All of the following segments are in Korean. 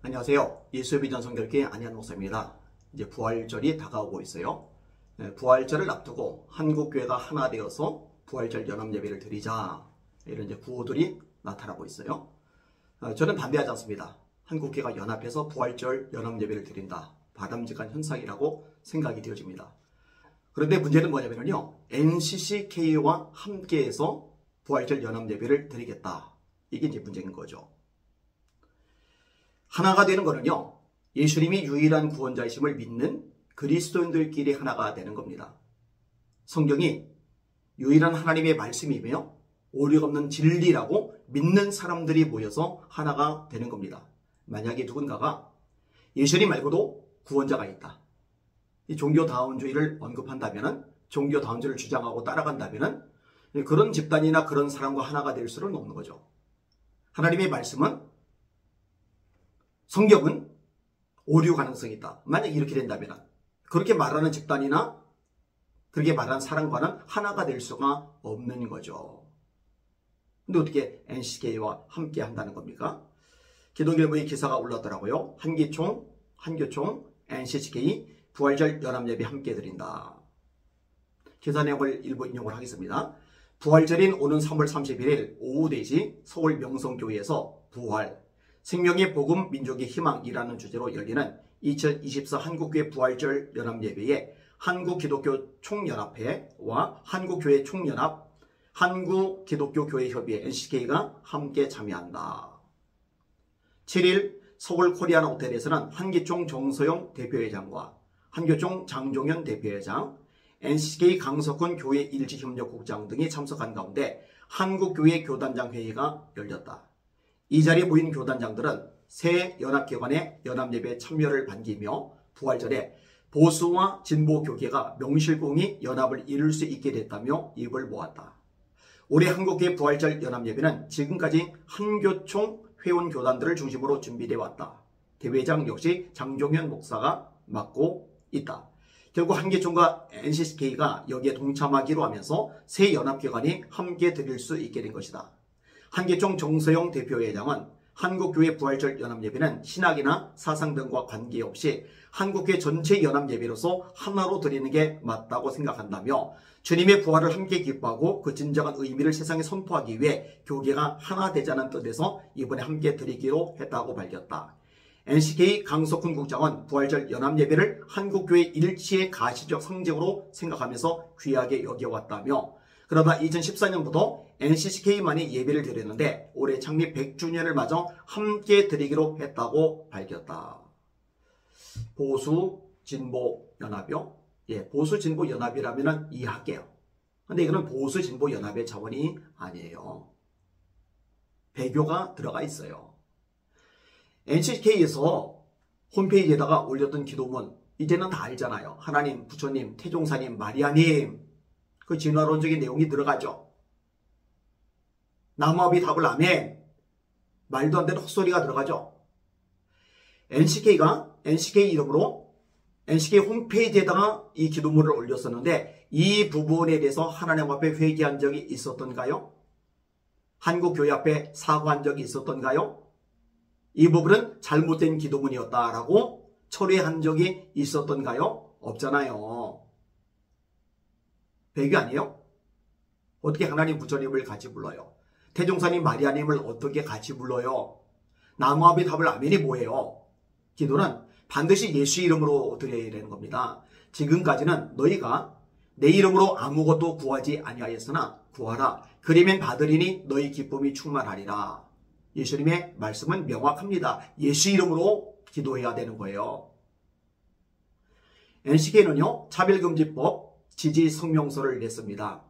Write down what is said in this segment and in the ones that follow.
안녕하세요. 예수의 비전 성결교회 안희한 목사입니다. 이제 부활절이 다가오고 있어요. 부활절을 앞두고 한국교회가 하나 되어서 부활절 연합예배를 드리자, 이런 이제 구호들이 나타나고 있어요. 저는 반대하지 않습니다. 한국교회가 연합해서 부활절 연합예배를 드린다, 바람직한 현상이라고 생각이 되어집니다. 그런데 문제는 뭐냐면요, NCCK와 함께해서 부활절 연합예배를 드리겠다, 이게 이제 문제인 거죠. 하나가 되는 거는요, 예수님이 유일한 구원자이심을 믿는 그리스도인들끼리 하나가 되는 겁니다. 성경이 유일한 하나님의 말씀이며 오류가 없는 진리라고 믿는 사람들이 모여서 하나가 되는 겁니다. 만약에 누군가가 예수님 말고도 구원자가 있다, 이 종교다운주의를 언급한다면, 종교다운주의를 주장하고 따라간다면 그런 집단이나 그런 사람과 하나가 될 수는 없는 거죠. 하나님의 말씀은, 성경은 오류 가능성이 있다. 만약 이렇게 된다면 그렇게 말하는 집단이나 그렇게 말하는 사람과는 하나가 될 수가 없는 거죠. 근데 어떻게 NCK와 함께 한다는 겁니까? 기독일보의 기사가 올랐더라고요. 한교총, NCK 부활절 연합예배 함께 드린다. 기사 내용을 일부 인용을 하겠습니다. 부활절인 오는 3월 31일 오후 4시 서울 명성교회에서 부활, 생명의 복음, 민족의 희망이라는 주제로 열리는 2024 한국교회 부활절 연합예배에 한국기독교 총연합회와 한국교회 총연합, 한국기독교교회협의회 NCK가 함께 참여한다. 7일 서울 코리아나 호텔에서는 한기총 정서영 대표회장과 한교총 장종현 대표회장, NCK 강석훈 교회 일지협력국장 등이 참석한 가운데 한국교회 교단장 회의가 열렸다. 이 자리에 모인 교단장들은 새 연합기관의 연합예배 참여를 반기며 부활절에 보수와 진보 교계가 명실공히 연합을 이룰 수 있게 됐다며 입을 모았다. 올해 한국교회 부활절 연합예배는 지금까지 한교총 회원교단들을 중심으로 준비되어 왔다. 대회장 역시 장종현 목사가 맡고 있다. 결국 한교총과 NCK가 여기에 동참하기로 하면서 새 연합기관이 함께 드릴 수 있게 된 것이다. 한기총 정서영 대표회장은 한국교회 부활절 연합예배는 신학이나 사상 등과 관계없이 한국교회 전체 연합예배로서 하나로 드리는 게 맞다고 생각한다며, 주님의 부활을 함께 기뻐하고 그 진정한 의미를 세상에 선포하기 위해 교계가 하나 되자는 뜻에서 이번에 함께 드리기로 했다고 밝혔다. NCK 강석훈 국장은 부활절 연합예배를 한국교회 일치의 가시적 상징으로 생각하면서 귀하게 여겨왔다며, 그러다 2014년부터 NCCK만이 예배를 드렸는데 올해 창립 100주년을 맞아 함께 드리기로 했다고 밝혔다. 보수 진보 연합이요? 예, 보수 진보 연합이라면 이해할게요. 근데 이거는 보수 진보 연합의 차원이 아니에요. 배교가 들어가 있어요. NCK에서 홈페이지에다가 올렸던 기도문, 이제는 다 알잖아요. 하나님, 부처님, 태종사님, 마리아님, 그 진화론적인 내용이 들어가죠. 나무아비 답을 아멘, 말도 안 되는 헛소리가 들어가죠. NCK가 NCK 이름으로 NCK 홈페이지에다가 이 기도문을 올렸었는데 이 부분에 대해서 하나님 앞에 회개한 적이 있었던가요? 한국교회 앞에 사과한 적이 있었던가요? 이 부분은 잘못된 기도문이었다라고 처리한 적이 있었던가요? 없잖아요. 배교 아니에요? 어떻게 하나님 부처님을 같이 불러요? 태종사님 마리아님을 어떻게 같이 불러요? 나무아비 답을 아멘이 뭐예요? 기도는 반드시 예수 이름으로 드려야 되는 겁니다. 지금까지는 너희가 내 이름으로 아무것도 구하지 아니하였으나 구하라, 그리면 받으리니 너희 기쁨이 충만하리라. 예수님의 말씀은 명확합니다. 예수 이름으로 기도해야 되는 거예요. NCK는요, 차별금지법 지지 성명서를 냈습니다.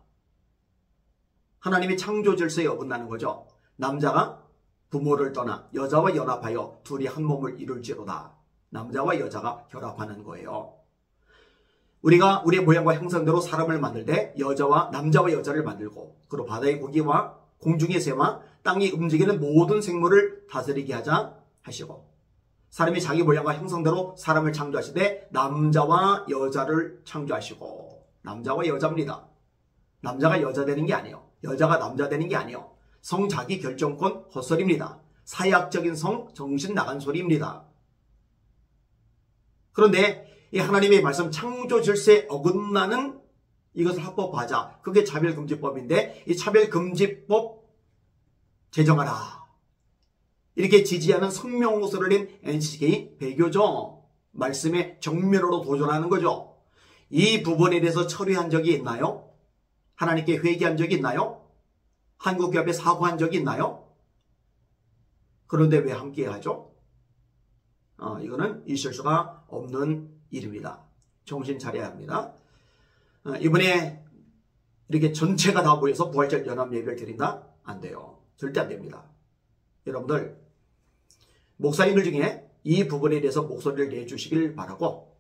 하나님의 창조 질서에 어긋나는 거죠. 남자가 부모를 떠나 여자와 연합하여 둘이 한 몸을 이룰지로다. 남자와 여자가 결합하는 거예요. 우리가 우리의 모양과 형상대로 사람을 만들 때 남자와 여자를 만들고, 그리고 바다의 고기와 공중의 새와 땅이 움직이는 모든 생물을 다스리게 하자 하시고, 사람이 자기 모양과 형상대로 사람을 창조하시되 남자와 여자를 창조하시고, 남자와 여자입니다. 남자가 여자 되는 게 아니에요. 여자가 남자 되는 게 아니에요. 성자기 결정권 헛소리입니다. 사약적인 성, 정신 나간 소리입니다. 그런데 이 하나님의 말씀 창조 질서에 어긋나는 이것을 합법화하자. 그게 차별금지법인데 이 차별금지법 제정하라. 이렇게 지지하는 성명호소를 낸 NCK 배교죠. 말씀에 정면으로 도전하는 거죠. 이 부분에 대해서 처리한 적이 있나요? 하나님께 회개한 적이 있나요? 한국교회에 사과한 적이 있나요? 그런데 왜 함께 하죠? 이거는 있을 수가 없는 일입니다. 정신 차려야 합니다. 이번에 이렇게 전체가 다 모여서 부활절 연합 예배를 드린다? 안 돼요. 절대 안 됩니다. 여러분들 목사님들 중에 이 부분에 대해서 목소리를 내주시길 바라고,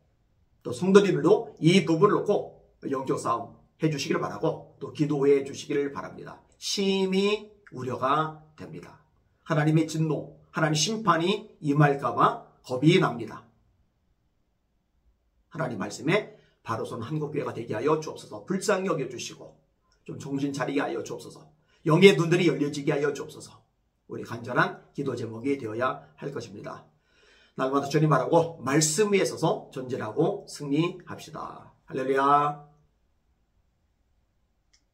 또 성도님들도 이 부분을 놓고 영적 싸움 해주시기를 바라고, 또 기도해 주시기를 바랍니다. 심히 우려가 됩니다. 하나님의 진노, 하나님 심판이 임할까봐 겁이 납니다. 하나님 말씀에 바로 선 한국교회가 되게 하여 주옵소서. 불쌍히 여겨주시고 좀 정신 차리게 하여 주옵소서. 영의 눈들이 열려지게 하여 주옵소서. 우리 간절한 기도 제목이 되어야 할 것입니다. 날마다 주님 바라고 말씀 위에 서서 전진하고 승리합시다. 할렐루야.